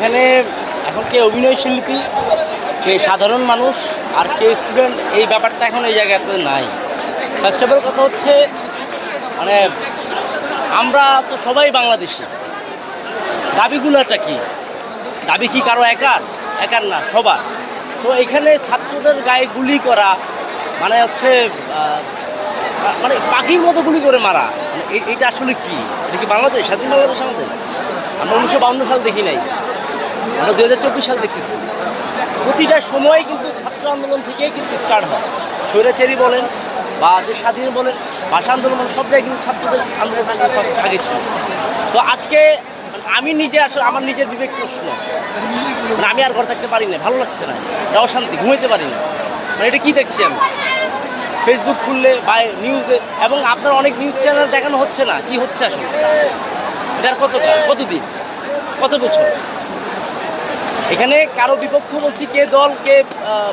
এখানে এখন কে অভিনয় শিল্পী, কে সাধারণ মানুষ, আর কে স্টুডেন্ট, এই ব্যাপারটা এখন এই জায়গাতে নাই। ফার্স্ট অফ অল কথা হচ্ছে মানে আমরা তো সবাই বাংলাদেশি, দাবিগুলোটা কি? দাবি কি কারো একার না, সবার। তো এখানে ছাত্রদের গায়ে গুলি করা মানে হচ্ছে মানে পাখির মতো গুলি করে মারা, এটা আসলে কি? এটা কি বাংলাদেশ, স্বাধীন বাংলাদেশ আমাদের? আমরা 1952 সাল দেখি নাই, আমরা 2024 সাল দেখতেছি। প্রতিটা সময় কিন্তু ছাত্র আন্দোলন থেকেই কিন্তু স্টার্ট হয়। স্বৈরাচারী বলেন বা যে স্বাধীন বলেন, ভাষা আন্দোলন বলেন, সব জায়গায় কিন্তু ছাত্রদের আন্দোলনটা আগে ছিল। তো আজকে আমি নিজে আসলে আমার নিজের বিবেক প্রশ্ন, মানে আমি আর ঘর থাকতে পারি না, ভালো লাগছে না, এটা অশান্তি, ঘুমাইতে পারি না। মানে এটা কী দেখছি আমি ফেসবুক খুললে বা নিউজে, এবং আপনার অনেক নিউজ চ্যানেল দেখানো হচ্ছে না কি হচ্ছে আসলে। এটার কতদিন, কত বছর? এখানে কারো বিপক্ষ বলছি, কে দল কে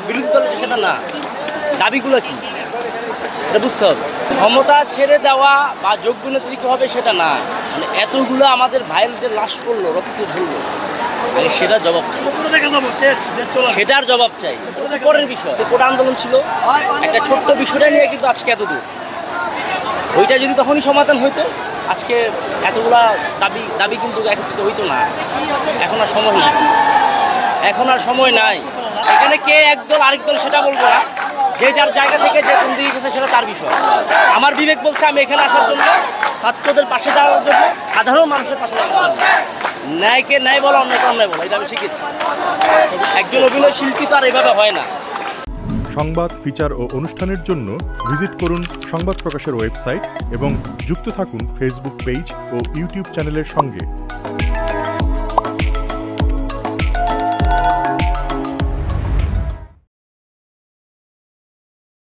বিরোধী দল, সেটা না। দাবিগুলো কি এটা বুঝতে হবে। ক্ষমতা ছেড়ে দেওয়া বা যোগ্য নেতৃত্ব হবে সেটা না, মানে এতগুলো আমাদের ভাইয়ের যে লাশ পড়লো, রক্ত ঝরলো, আগে সেটার জবাব চাই, সেটার জবাব চাই। পরের বিষয় কোটা আন্দোলন ছিল, একটা ছোট্ট বিষয়টা নিয়ে কিন্তু আজকে এত দূর। ওইটা যদি তখনই সমাধান হইতো, আজকে এতগুলা দাবি কিন্তু একত্রিত হইতো না। এখন আর সময় নাই। এখানে কে একদল আরেক দল সেটা বলবো না, যে যার জায়গা থেকে যে কোন দিকে গেছে সেটা তার বিষয়। আমার বিবেক বলছে আমি এখানে আসার জন্য, ছাত্রদের পাশে দাঁড়ানোর জন্য, সাধারণ মানুষের পাশে দাঁড়ানোর জন্য। ন্যায়কে ন্যায় বলা, অন্যায়কে অন্যায় বলা, এটা আমি শিখেছি। একজন অভিনয় শিল্পী তো আর এভাবে হয় না। সংবাদ, ফিচার ও অনুষ্ঠানের জন্য ভিজিট করুন সংবাদ প্রকাশের ওয়েবসাইট এবং যুক্ত থাকুন ফেসবুক পেজ ও ইউটিউব চ্যানেলের সঙ্গে।